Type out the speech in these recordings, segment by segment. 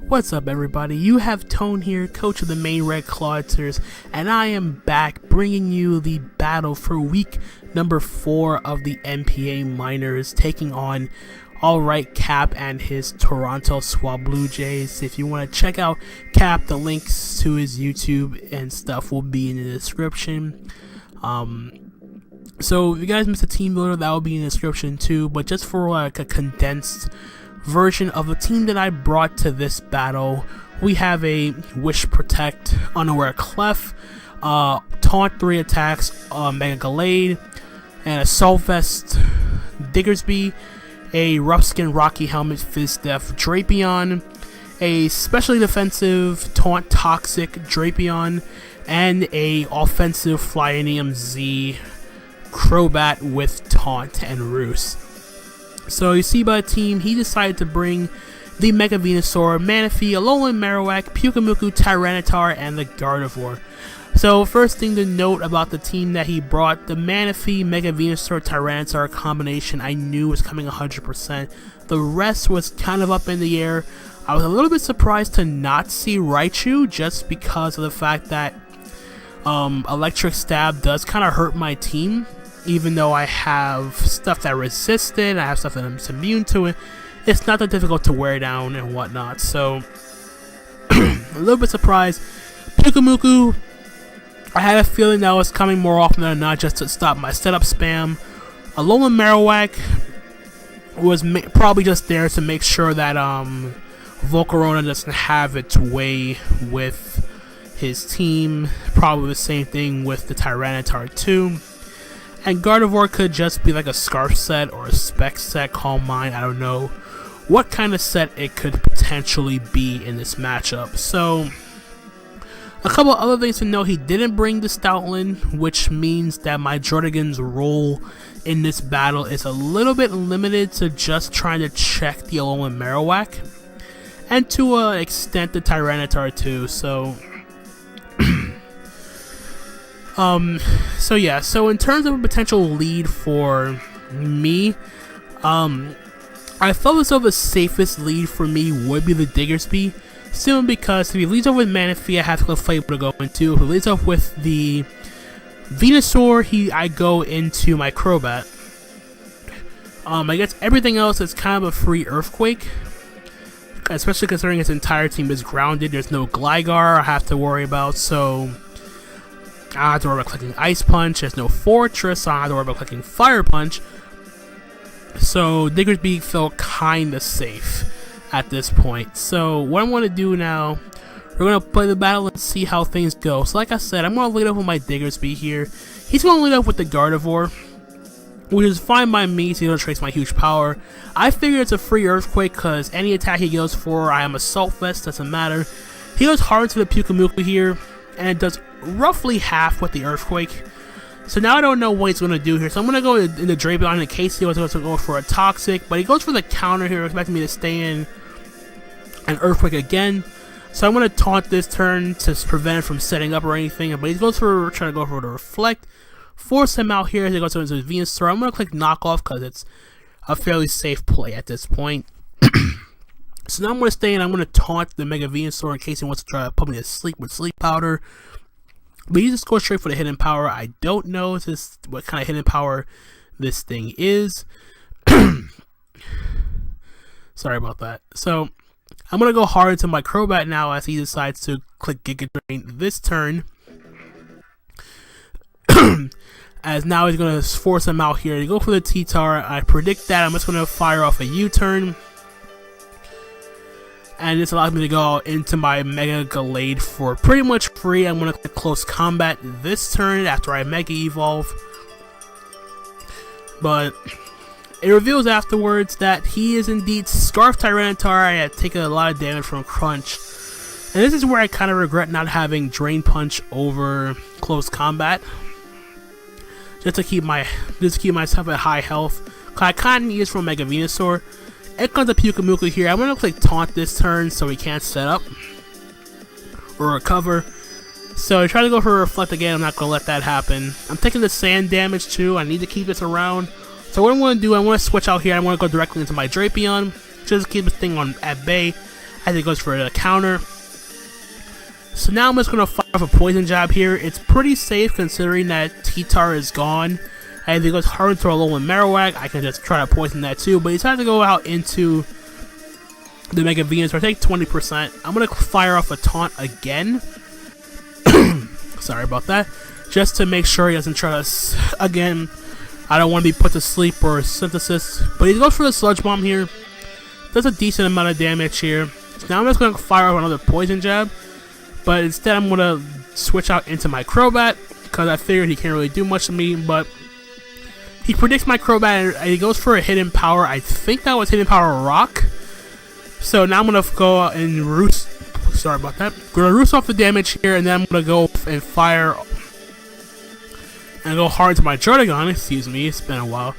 What's up, everybody? You have Tone here, coach of the Maine Red Clawitzers, and I am back bringing you the battle for week number 4 of the NPA Minors, taking on AlrightKap and his Toronto Swablu Jays. If you want to check out Cap, the links to his YouTube and stuff will be in the description. So if you guys missed a team builder, that will be in the description too, but just for like a condensed version of the team that I brought to this battle, we have a Wish Protect, Unaware Clef, Taunt 3 attacks, Mega Gallade, and Assault Vest Diggersby, a Rough Skin Rocky Helmet Fizz Def Drapion, a specially defensive Taunt Toxic Drapion, and a offensive Flyinium Z Crobat with Taunt and Roost. So you see by the team, he decided to bring the Mega Venusaur, Manaphy, Alolan Marowak, Pyukumuku, Tyranitar, and the Gardevoir. So first thing to note about the team that he brought, the Manaphy, Mega Venusaur, Tyranitar combination I knew was coming 100%. The rest was kind of up in the air. I was a little bit surprised to not see Raichu, just because of the fact that Electric Stab does kind of hurt my team. Even though I have stuff that resists it, I have stuff that I'm immune to it, it's not that difficult to wear down and whatnot. So, a little bit surprised. Pyukumuku, I had a feeling that was coming more often than not, just to stop my setup spam. Alolan Marowak was probably just there to make sure that Volcarona doesn't have its way with his team. Probably the same thing with the Tyranitar too. And Gardevoir could just be like a Scarf set or a Spec set, Calm Mind, I don't know what kind of set it could potentially be in this matchup. So, a couple other things to note, he didn't bring the Stoutland, which means that my Jordan's role in this battle is a little bit limited to just trying to check the Alolan Marowak, and to an extent the Tyranitar too, so... So in terms of a potential lead for me, I felt as though the safest lead for me would be the Diggersby, simply because if he leads off with Manaphy, I have Clefable to go into. If he leads off with the Venusaur, I go into my Crobat. I guess everything else is kind of a free Earthquake, especially considering his entire team is grounded. There's no Gligar I have to worry about, so I don't have to worry about clicking Ice Punch. There's no Fortress, so I don't have to worry about clicking Fire Punch. So Diggersby felt kinda safe at this point. So what I'm gonna do now, we're gonna play the battle and see how things go. So like I said, I'm gonna lead up with my Diggersby here. He's gonna lead up with the Gardevoir, which is fine by me, so he doesn't trace my huge power. I figure it's a free Earthquake because any attack he goes for, I am Assault Vest, doesn't matter. He goes hard to the Pyukumuku here, and it does roughly half with the Earthquake. So now I don't know what he's going to do here. So I'm going to go in the Drapion in case he wants to go for a Toxic. But he goes for the counter here, expecting me to stay in an Earthquake again. So I'm going to taunt this turn to prevent it from setting up or anything. But he goes for trying to go for the Reflect. Force him out here as he goes into his Venusaur. I'm going to click Knockoff because it's a fairly safe play at this point. So now I'm going to stay in. I'm going to taunt the Mega Venusaur in case he wants to try to put me to sleep with Sleep Powder. But he just goes straight for the Hidden Power. I don't know what kind of Hidden Power this thing is. Sorry about that. So I'm going to go hard into my Crobat now as he decides to click Giga Drain this turn. As now he's going to force him out here to go for the T-Tar. I predict that I'm just going to fire off a U-turn. And this allows me to go into my Mega Gallade for pretty much free. I'm going to click Close Combat this turn after I Mega Evolve. But it reveals afterwards that he is indeed Scarf Tyranitar. I had taken a lot of damage from Crunch. And this is where I kind of regret not having Drain Punch over Close Combat. Just to keep myself at high health. I kind of need this from Mega Venusaur. It comes to Pyukumuku here. I'm going to click Taunt this turn so he can't set up or recover. So I try to go for a Reflect again. I'm not going to let that happen. I'm taking the Sand damage too. I need to keep this around. So what I'm going to do, I want to switch out here. I want to go directly into my Drapion. Just keep this thing at bay. as he goes for a counter. So now I'm just going to fire off a poison jab here. It's pretty safe considering that T-Tar is gone. And if he goes hard into a low and Marowak, I can just try to poison that too. But he's trying to go out into the Mega Venusaur. I take 20%. I'm going to fire off a taunt again. Sorry about that. Just to make sure he doesn't try to... Again, I don't want to be put to sleep or synthesis. But he goes for the Sludge Bomb here. Does a decent amount of damage here. So now I'm just going to fire off another poison jab. But instead I'm going to switch out into my Crobat. Because I figured he can't really do much to me. But he predicts my Crobat and he goes for a Hidden Power. I think that was Hidden Power Rock. So now I'm going to go out and roost. Sorry about that. I'm going to roost off the damage here. And then I'm going to go and fire. And go hard into my Jardigon. Excuse me. It's been a while.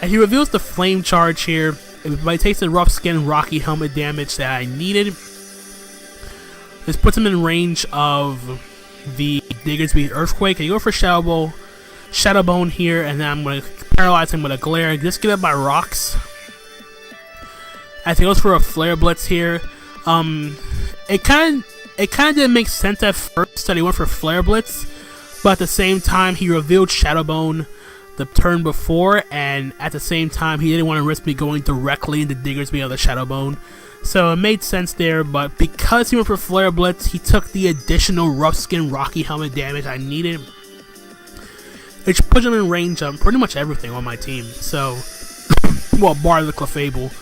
And he reveals the Flame Charge here. But he takes the Rough Skin Rocky Helmet damage that I needed. This puts him in range of the Diggersby Earthquake. And you go for Shadow Bone here. And then I'm going to paralyze him with a Glare. Just get up my rocks. As he goes for a Flare Blitz here. It kind of didn't make sense at first that he went for Flare Blitz. But at the same time, he revealed Shadow Bone the turn before. And at the same time, he didn't want to risk me going directly into Diggersby on the Shadow Bone. So it made sense there, but because he went for Flare Blitz, he took the additional Rough Skin Rocky Helmet damage I needed, which put him in range of pretty much everything on my team. So, well, bar the Clefable.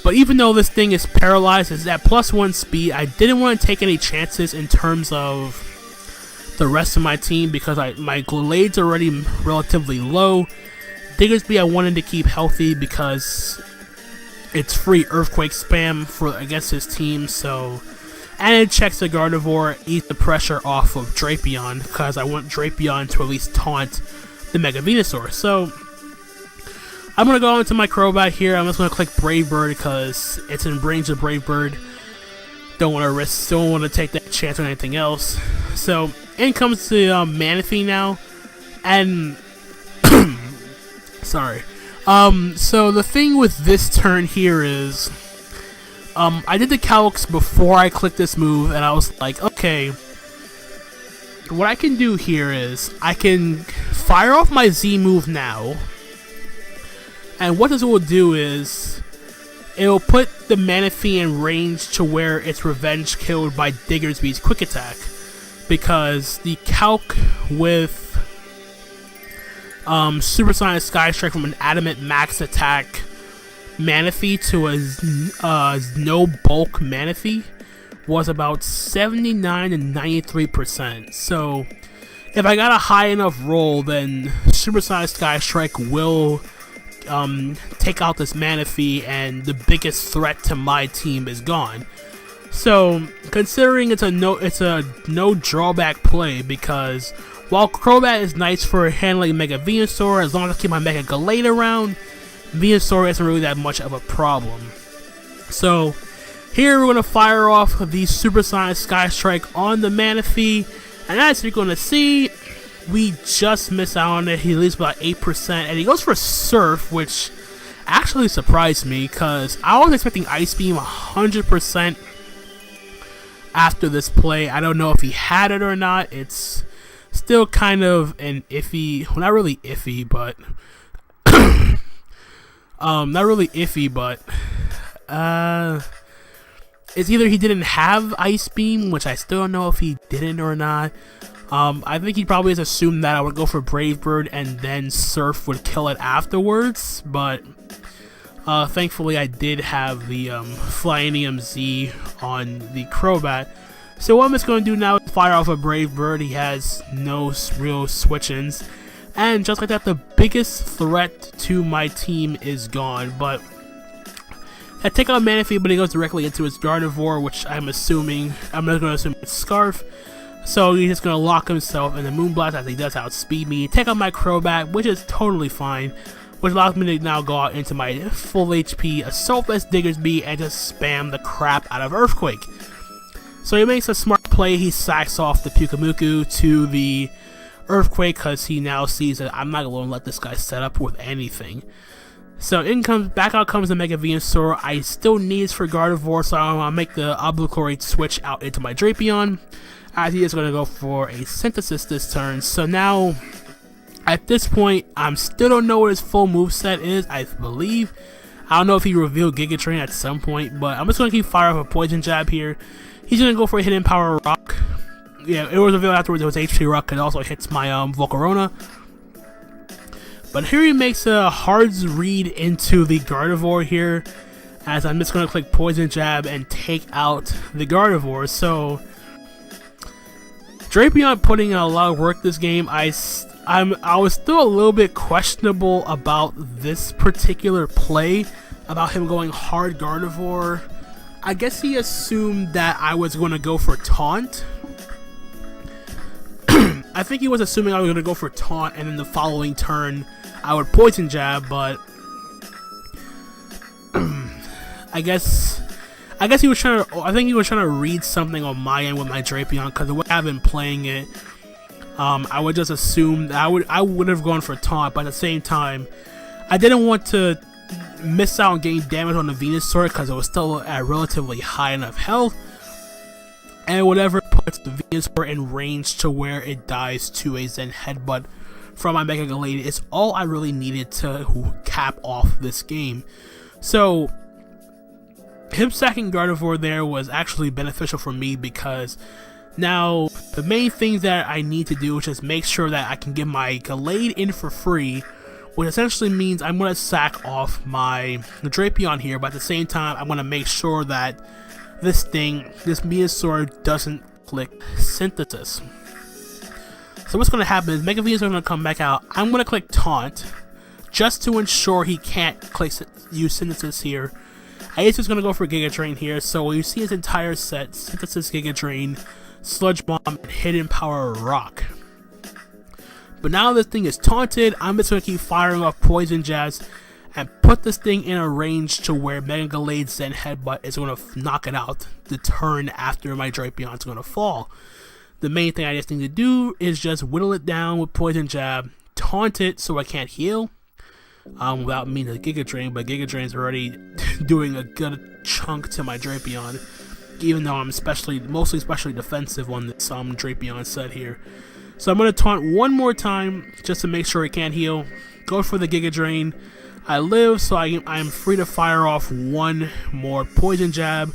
But even though this thing is paralyzed, it's at +1 speed, I didn't want to take any chances in terms of the rest of my team because my Glade's already relatively low. Diggersby I wanted to keep healthy because it's free Earthquake spam against his team, so... And it checks the Gardevoir, ease the pressure off of Drapion, because I want Drapion to at least taunt the Mega Venusaur. So, I'm going to go into my Crobat here. I'm just going to click Brave Bird, because it's in range of Brave Bird. Don't want to take that chance on anything else. So, in comes the Manaphy now, and... Sorry. So the thing with this turn here is, I did the calcs before I clicked this move, and I was like, okay, what I can do here is, I can fire off my Z move now, and what this will do is, it will put the Manaphy in range to where it's revenge killed by Diggersby's Quick Attack, because the calc with Supersonic Sky Strike from an Adamant Max Attack Manaphy to a no bulk Manaphy was about 79 and 93%. So if I got a high enough roll, then Supersonic Sky Strike will take out this Manaphy, and the biggest threat to my team is gone. So considering it's a no drawback play, because while Crobat is nice for handling Mega Venusaur, as long as I keep my Mega Gallade around, Venusaur isn't really that much of a problem. So, here we're going to fire off the Supersonic Sky Strike on the Manaphy, and as you're going to see, we just miss out on it. He leaves about 8%, and he goes for Surf, which actually surprised me, because I was expecting Ice Beam 100% after this play. I don't know if he had it or not. It's still kind of an iffy, well, not really iffy, but not really iffy, but it's either he didn't have Ice Beam, which I still don't know if he didn't or not. I think he probably has assumed that I would go for Brave Bird and then Surf would kill it afterwards, but thankfully I did have the Flyinium Z on the Crobat. So what I'm just going to do now is fire off a Brave Bird. He has no real switch-ins. And just like that, the biggest threat to my team is gone. But I take out Manaphy, but he goes directly into his Gardevoir, which I'm not going to assume it's Scarf. So he's just going to lock himself in the Moonblast as he does outspeed me. Take out my Crobat, which is totally fine, which allows me to now go out into my full HP Assault Vest Diggersby and just spam the crap out of Earthquake. So he makes a smart play. He sacks off the Pyukumuku to the Earthquake because he now sees that I'm not going to let this guy set up with anything. So back out comes the Mega Venusaur. I still need this for Gardevoir, so I'll make the Obligatory switch out into my Drapion, as he is going to go for a Synthesis this turn. So now, at this point, I still don't know what his full moveset is, I believe. I don't know if he revealed Giga Drain at some point, but I'm just going to keep firing off a Poison Jab here. He's going to go for a Hidden Power Rock. Yeah, it was revealed afterwards it was HP Rock, and also hits my Volcarona. But here he makes a hard read into the Gardevoir here, as I'm just going to click Poison Jab and take out the Gardevoir. So, Drapion putting in a lot of work this game. I was still a little bit questionable about this particular play, about him going hard Gardevoir. I guess he assumed that I was going to go for Taunt. I think he was assuming I was going to go for Taunt, and then the following turn I would Poison Jab, but I guess he was trying to. I think he was trying to read something on my end with my Drapion, because the way I've been playing it, I would just assume that I would have gone for Taunt, but at the same time, I didn't want to miss out on getting damage on the Venusaur because it was still at relatively high enough health, and whatever puts the Venusaur in range to where it dies to a Zen Headbutt from my Mega Gallade is all I really needed to cap off this game. So him sacking Gardevoir there was actually beneficial for me, because now the main things that I need to do is just make sure that I can get my Gallade in for free, which essentially means I'm going to sack off my Drapion here, but at the same time I'm going to make sure that this Venusaur doesn't click Synthesis. So what's going to happen is Mega Venusaur is going to come back out. I'm going to click Taunt, just to ensure he can't use Synthesis here. Ace is going to go for Giga Drain here, so you see his entire set: Synthesis, Giga Drain, Sludge Bomb, and Hidden Power Rock. But now this thing is taunted, I'm just going to keep firing off Poison Jabs and put this thing in a range to where Mega Gallade Zen Headbutt is going to knock it out the turn after my Drapion is going to fall. The main thing I just need to do is just whittle it down with Poison Jab, taunt it so I can't heal, without meaning to Giga Drain, but Giga Drain is already doing a good chunk to my Drapion, even though I'm mostly specially defensive on this Drapion set here. So I'm going to taunt one more time just to make sure it can't heal. Go for the Giga Drain. I live, so I am free to fire off one more Poison Jab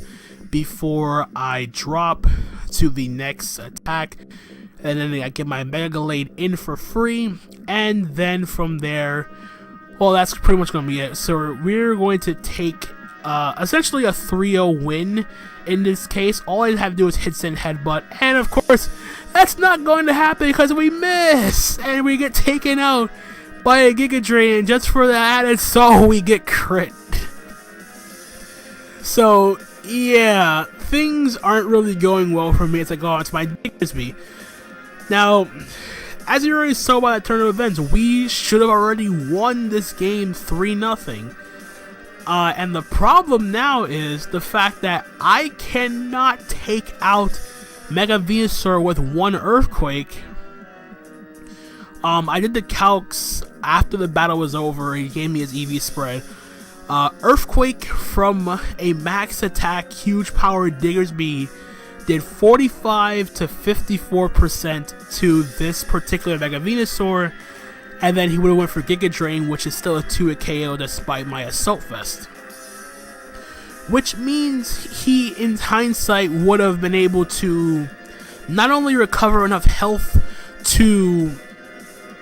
before I drop to the next attack. And then I get my Mega Gallade in for free. And then from there, well, that's pretty much going to be it. So we're going to take essentially a 3-0 win in this case. All I have to do is hit Zen Headbutt. And of course, that's not going to happen because we miss. And we get taken out by a Giga Drain. Just for the added so we get crit. So, yeah, things aren't really going well for me. It's like, oh, it's my Diggersby. Now, as you already saw by the turn of events, we should have already won this game 3-0. And the problem now is the fact that I cannot take out Mega Venusaur with one Earthquake. I did the calcs after the battle was over. He gave me his EV spread. Earthquake from a max attack, huge power Diggersby did 45 to 54% to this particular Mega Venusaur, and then he would have went for Giga Drain, which is still a 2 KO despite my Assault Vest. Which means he, in hindsight, would have been able to not only recover enough health to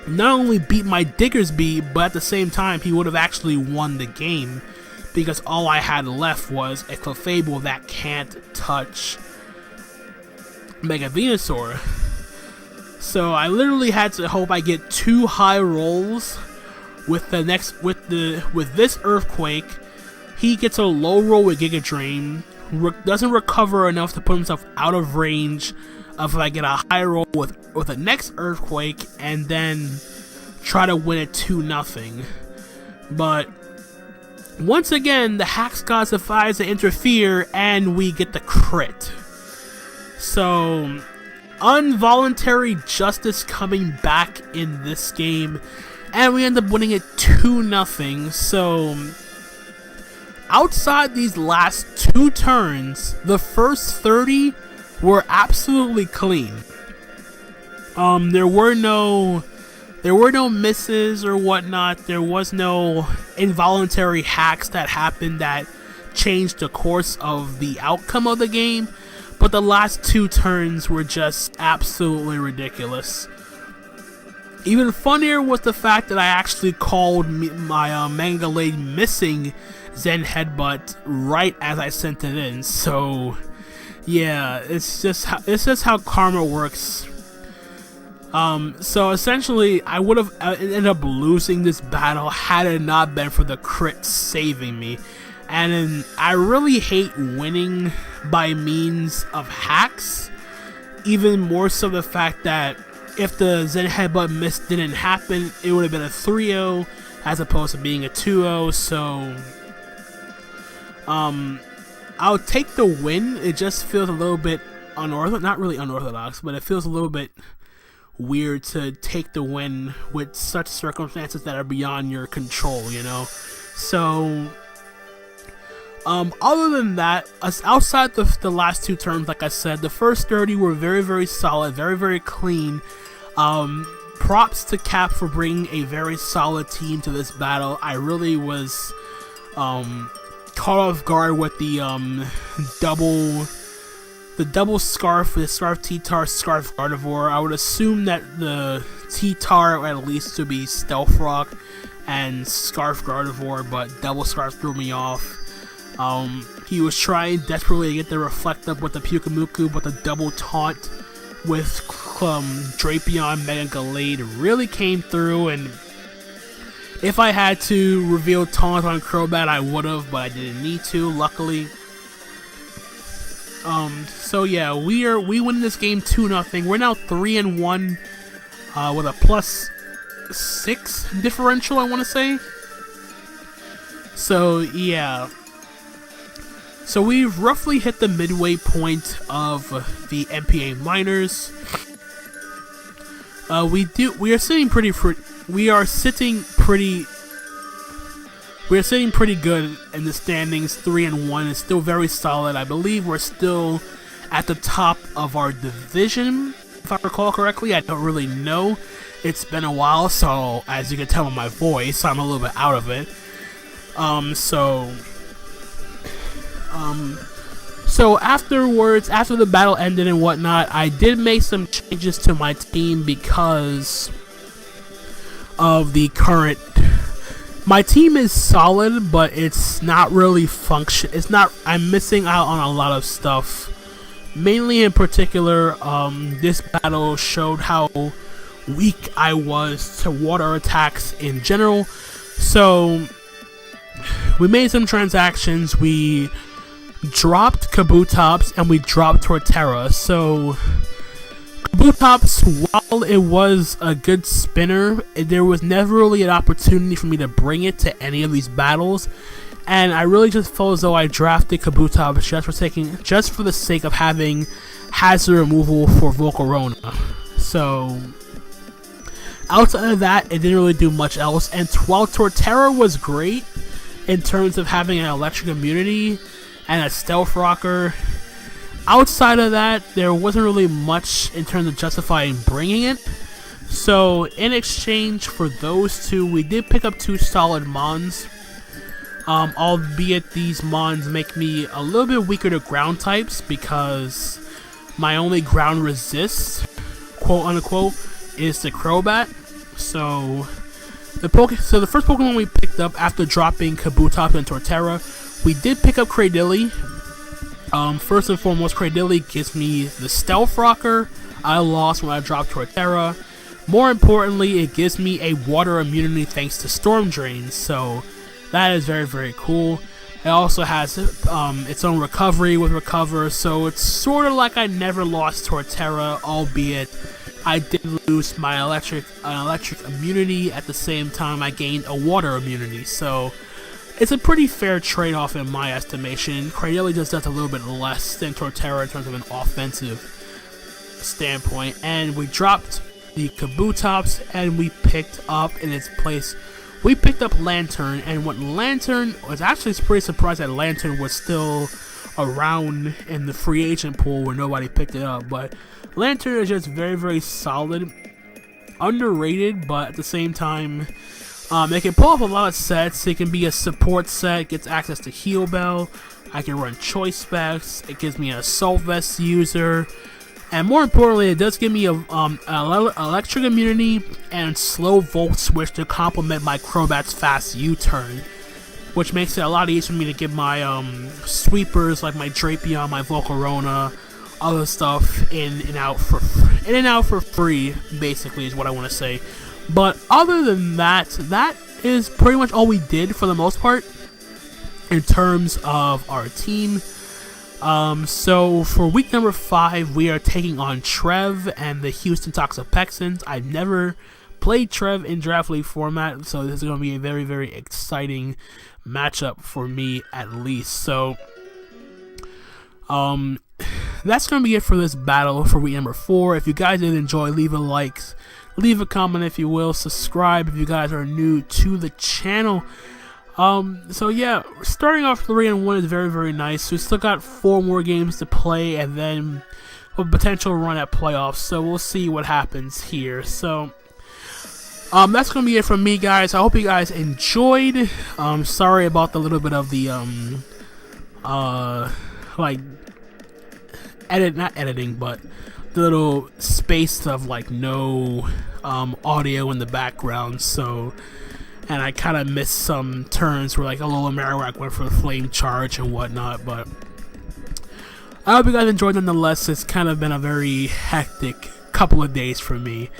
not only beat my Diggersby, but at the same time he would have actually won the game, because all I had left was a Clefable that can't touch Mega Venusaur. So I literally had to hope I get 2 high rolls with this Earthquake. He gets a low roll with Giga Drain, doesn't recover enough to put himself out of range of if I get a high roll with the next Earthquake, and then try to win it 2-0. But once again, the Hax God decides to interfere, and we get the crit. So, involuntary justice coming back in this game. and we end up winning it 2-0. So outside these last 2 turns, the first 30 were absolutely clean. There were no misses or whatnot. There was no involuntary hacks that happened that changed the course of the outcome of the game. But the last 2 turns were just absolutely ridiculous. Even funnier was the fact that I actually called my Mega Gallade missing Zen Headbutt right as I sent it in. So yeah, it's just how karma works. So essentially, I would have ended up losing this battle had it not been for the crit saving me. And I really hate winning by means of hacks. Even more so the fact that if the Zen Headbutt miss didn't happen, it would have been a 3-0 as opposed to being a 2-0. So I'll take the win. It just feels a little bit unorthodox, not really unorthodox, but it feels a little bit weird to take the win with such circumstances that are beyond your control, you know? So other than that, outside the last 2 turns, like I said, the first 30 were very, very solid, very, very clean. Props to Cap for bringing a very solid team to this battle. I really was caught off guard with the double scarf, the Scarf T-Tar, Scarf Gardevoir. I would assume that the T-Tar at least to be Stealth Rock and Scarf Gardevoir, but double scarf threw me off. He was trying desperately to get the Reflect Up with the Pyukumuku, but the double taunt with Drapion Mega Gallade really came through, and if I had to reveal taunt on Crobat, I would have, but I didn't need to, luckily. So yeah, we win this game 2-0. We're now 3-1 with a +6 differential, I want to say. So yeah. So we've roughly hit the midway point of the NPA Minors. We are sitting pretty good in the standings. 3-1 is still very solid. I believe we're still at the top of our division, if I recall correctly. I don't really know. It's been a while, so as you can tell by my voice, I'm a little bit out of it. So afterwards, after the battle ended and whatnot, I did make some changes to my team because of the current. My team is solid, but it's not really I'm missing out on a lot of stuff. Mainly in particular, this battle showed how weak I was to water attacks in general. So we made some transactions. We dropped Kabutops and we dropped Torterra. So Kabutops, while it was a good spinner, there was never really an opportunity for me to bring it to any of these battles, and I really just felt as though I drafted Kabutops just for the sake of having hazard removal for Volcarona. So outside of that, it didn't really do much else. And while Torterra was great in terms of having an electric immunity and a stealth rocker, outside of that, there wasn't really much in terms of justifying bringing it. So in exchange for those two, we did pick up 2 solid Mons. Albeit these Mons make me a little bit weaker to ground types because my only ground resist, quote unquote, is the Crobat. So the first Pokemon we picked up after dropping Kabutops and Torterra, we did pick up Cradily. First and foremost, Cradily gives me the Stealth Rocker I lost when I dropped Torterra. More importantly, it gives me a water immunity thanks to Storm Drain, so that is very, very cool. It also has its own recovery with Recover, so it's sort of like I never lost Torterra, albeit I did lose my electric immunity. At the same time, I gained a water immunity, so it's a pretty fair trade-off in my estimation. Cradily just does a little bit less than Torterra in terms of an offensive standpoint, and we dropped the Kabutops, and we picked up in its place, we picked up Lantern. And what Lantern was actually pretty surprised that Lantern was still around in the free agent pool where nobody picked it up. But Lantern is just very, very solid, underrated, but at the same time, it can pull off a lot of sets. It can be a support set, gets access to Heal Bell. I can run Choice Specs. It gives me an Assault Vest user. And more importantly, it does give me a electric immunity and slow Volt Switch to complement my Crobat's fast U-turn, which makes it a lot easier for me to get my sweepers like my Drapion, my Volcarona, other stuff in and out for free. Basically, is what I want to say. But other than that, that is pretty much all we did for the most part in terms of our team. So for week number 5, we are taking on Trev and the Houston Toxapexians. I've never played Trev in Draft League format, so this is going to be a very, very exciting matchup for me at least. So that's going to be it for this battle for week number 4. If you guys did enjoy, leave a like, leave a comment if you will, subscribe if you guys are new to the channel. So yeah, starting off 3-1 is very, very nice. We still got 4 more games to play and then a potential run at playoffs, so we'll see what happens here. So that's gonna be it from me, guys. I hope you guys enjoyed. Sorry about the little bit of the like not editing, but the little space of like no audio in the background. So, and I kind of missed some turns where like a little Marowak went for the flame charge and whatnot. But I hope you guys enjoyed nonetheless. It's kind of been a very hectic couple of days for me.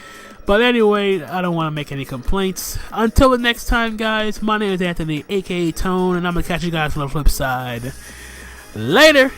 But anyway, I don't want to make any complaints. Until the next time, guys, my name is Anthony, aka Tone, and I'm going to catch you guys on the flip side. Later!